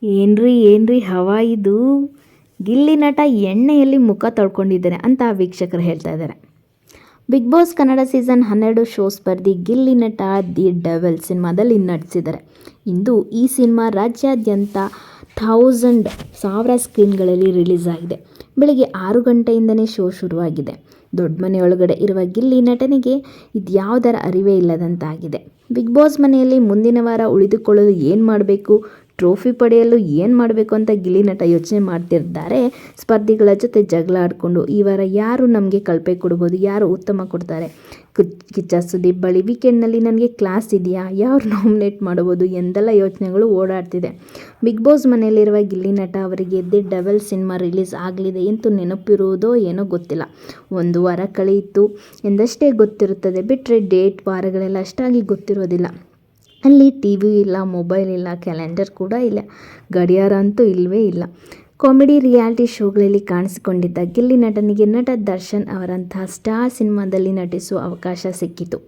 ಏನ್ರಿ ಹವಾ ಇದು. ಗಿಲ್ಲಿ ನಟ ಎಣ್ಣೆಯಲ್ಲಿ ಮುಖ ತೊಳ್ಕೊಂಡಿದ್ದಾನೆ ಅಂತ ವೀಕ್ಷಕರು ಹೇಳ್ತಾ ಇದ್ದಾರೆ. Big boss Kannada season 12 show ಸ್ಪರ್ಧಿ ಗಿಲ್ಲಿ ನಟ ದಿ ಡೆವಿಲ್ ಸಿನಿಮಾದಲ್ಲಿ ನಟಿಸಿದ್ದಾರೆ. ಇಂದು ಈ ಸಿನಿಮಾ ರಾಜ್ಯಾದ್ಯಂತ ಸಾವಿರ ಸ್ಕ್ರೀನ್ಗಳಲ್ಲಿ ರಿಲೀಸ್ ಆಗಿದೆ. ಬೆಳಿಗ್ಗೆ 6 ಗಂಟೆಯಿಂದನೇ ಶೋ ಶುರುವಾಗಿದೆ. ದೊಡ್ಡ ಮನೆಯೊಳಗಡೆ ಇರುವ ಗಿಲ್ಲಿ ನಟನಿಗೆ ಇದ್ಯಾವುದರ ಅರಿವೇ ಇಲ್ಲದಂತಾಗಿದೆ. ಬಿಗ್ ಬಾಸ್ ಮನೆಯಲ್ಲಿ ಮುಂದಿನ ವಾರ ಉಳಿದುಕೊಳ್ಳಲು ಏನು ಮಾಡಬೇಕು, ಟ್ರೋಫಿ ಪಡೆಯಲು ಏನು ಮಾಡಬೇಕು ಅಂತ ಗಿಲ್ಲಿ ನಟ ಯೋಚನೆ ಮಾಡ್ತಿದ್ದಾರೆ. ಸ್ಪರ್ಧಿಗಳ ಜೊತೆ ಜಗಳ ಆಡಿಕೊಂಡು ಈ ವಾರ ಯಾರು ನಮಗೆ ಕಳಪೆ ಕೊಡ್ಬೋದು, ಯಾರು ಉತ್ತಮ ಕೊಡ್ತಾರೆ, ಕಿಚ್ಚ ಸುದೀಪ್ ಬಳಿ ವೀಕೆಂಡ್ನಲ್ಲಿ ನನಗೆ ಕ್ಲಾಸ್ ಇದೆಯಾ, ಯಾರು ನಾಮಿನೇಟ್ ಮಾಡಬಹುದು ಎಂದೆಲ್ಲ ಯೋಚನೆಗಳು ಓಡಾಡ್ತಿದೆ. ಬಿಗ್ ಬಾಸ್ ಮನೆಯಲ್ಲಿರುವ ಗಿಲ್ಲಿ ನಟ ಅವರಿಗೆ ದಿ ಡೆವಿಲ್ ಸಿನಿಮಾ ರಿಲೀಸ್ ಆಗಲಿದೆ ಎಂದು ನೆನಪಿರುವುದೋ ಏನೋ ಗೊತ್ತಿಲ್ಲ. 1 ವಾರ ಕಳೆಯಿತು ಎಂದಷ್ಟೇ ಗೊತ್ತಿರುತ್ತದೆ ಬಿಟ್ಟರೆ ಡೇಟ್ ವಾರಗಳೆಲ್ಲ ಅಷ್ಟಾಗಿ ಗೊತ್ತಿರೋದಿಲ್ಲ. ಅಲ್ಲಿ ಟಿವಿ ಇಲ್ಲ, ಮೊಬೈಲ್ ಇಲ್ಲ, ಕ್ಯಾಲೆಂಡರ್ ಕೂಡ ಇಲ್ಲ, ಗಡಿಯಾರ ಅಂತೂ ಇಲ್ಲವೇ ಇಲ್ಲ. ಕಾಮಿಡಿ ರಿಯಾಲಿಟಿ ಶೋಗಳಲ್ಲಿ ಕಾಣಿಸಿಕೊಂಡಿದ್ದ ಗಿಲ್ಲಿ ನಟನಿಗೆ ನಟ ದರ್ಶನ್ ಅವರಂತಹ ಸ್ಟಾರ್ ಸಿನಿಮಾದಲ್ಲಿ ನಟಿಸುವ ಅವಕಾಶ ಸಿಕ್ಕಿತು.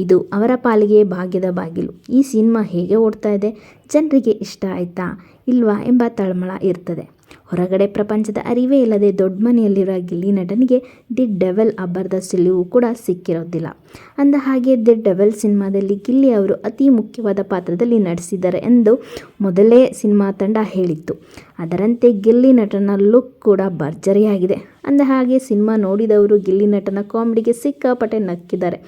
ಇದು ಅವರ ಪಾಲಿಗೆ ಭಾಗ್ಯದ ಬಾಗಿಲು. ಈ ಸಿನಿಮಾ ಹೇಗೆ ಓಡ್ತಾ ಇದೆ, ಜನರಿಗೆ ಇಷ್ಟ ಆಯ್ತಾ ಇಲ್ವಾ ಎಂಬ ತಳಮಳ ಇರ್ತದೆ. ಹೊರಗಡೆ ಪ್ರಪಂಚದ ಅರಿವೇ ಇಲ್ಲದೆ ದೊಡ್ಡ ಮನೆಯಲ್ಲಿರುವ ಗಿಲ್ಲಿ ನಟನಿಗೆ ದಿ ಡೆವಿಲ್ ಅಬ್ಬರದ ಸುಳಿವು ಕೂಡ ಸಿಕ್ಕಿರೋದಿಲ್ಲ. ಅಂದ ಹಾಗೆ ದಿ ಡೆವಿಲ್ ಸಿನಿಮಾದಲ್ಲಿ ಗಿಲ್ಲಿ ಅವರು ಅತಿ ಮುಖ್ಯವಾದ ಪಾತ್ರದಲ್ಲಿ ನಟಿಸಿದ್ದಾರೆ ಎಂದು ಮೊದಲೇ ಸಿನಿಮಾ ತಂಡ ಹೇಳಿತ್ತು. ಅದರಂತೆ ಗಿಲ್ಲಿ ನಟನ ಲುಕ್ ಕೂಡ ಭರ್ಜರಿಯಾಗಿದೆ. ಅಂದ ಹಾಗೆ ಸಿನಿಮಾ ನೋಡಿದವರು ಗಿಲ್ಲಿ ನಟನ ಕಾಮಿಡಿಗೆ ಸಿಕ್ಕಾಪಟ್ಟೆ ನಕ್ಕಿದ್ದಾರೆ.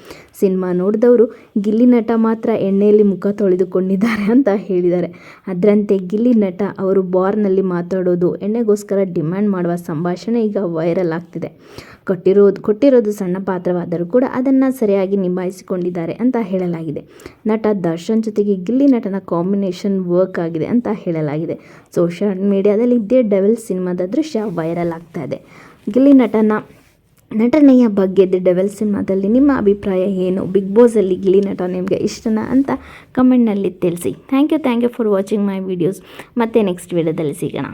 ಸಿನಿಮಾ ನೋಡಿದವರು ಗಿಲ್ಲಿ ನಟ ಮಾತ್ರ ಎಣ್ಣೆಯಲ್ಲಿ ಮುಖ ತೊಳೆದುಕೊಂಡಿದ್ದಾರೆ ಅಂತ ಹೇಳಿದ್ದಾರೆ. ಅದರಂತೆ ಗಿಲ್ಲಿ ನಟ ಅವರು ಬಾರ್ನಲ್ಲಿ ಮಾತಾಡೋದು, ಎಣ್ಣೆಗೋಸ್ಕರ ಡಿಮ್ಯಾಂಡ್ ಮಾಡುವ ಸಂಭಾಷಣೆ ಈಗ ವೈರಲ್ ಆಗ್ತಿದೆ. ಕೊಟ್ಟಿರೋದು ಸಣ್ಣ ಪಾತ್ರವಾದರೂ ಕೂಡ ಅದನ್ನು ಸರಿಯಾಗಿ ನಿಭಾಯಿಸಿಕೊಂಡಿದ್ದಾರೆ ಅಂತ ಹೇಳಲಾಗಿದೆ. ನಟ ದರ್ಶನ್ ಜೊತೆಗೆ ಗಿಲ್ಲಿ ನಟನ ಕಾಂಬಿನೇಷನ್ ವರ್ಕ್ ಆಗಿದೆ ಅಂತ ಹೇಳಲಾಗಿದೆ. ಸೋಷಿಯಲ್ ಮೀಡಿಯಾದಲ್ಲಿ ದಿ ಡೆವಿಲ್ ಸಿನಿಮಾದ ದೃಶ್ಯ ವೈರಲ್ ಆಗ್ತಾ ಇದೆ. ಗಿಲ್ಲಿ ನಟನೆಯ ಬಗ್ಗೆ ದಿ ಡೆವಿಲ್ ಸಿನಿಮಾದಲ್ಲಿ ನಿಮ್ಮ ಅಭಿಪ್ರಾಯ ಏನು? ಬಿಗ್ ಬಾಸಲ್ಲಿ ಗಿಲ್ಲಿ ನಟ ನಿಮಗೆ ಇಷ್ಟನಾ ಅಂತ ಕಮೆಂಟ್ನಲ್ಲಿ ತಿಳಿಸಿ. Thank you for watching my videos. ಮತ್ತೆ ನೆಕ್ಸ್ಟ್ ವಿಡಿಯೋದಲ್ಲಿ ಸಿಗೋಣ.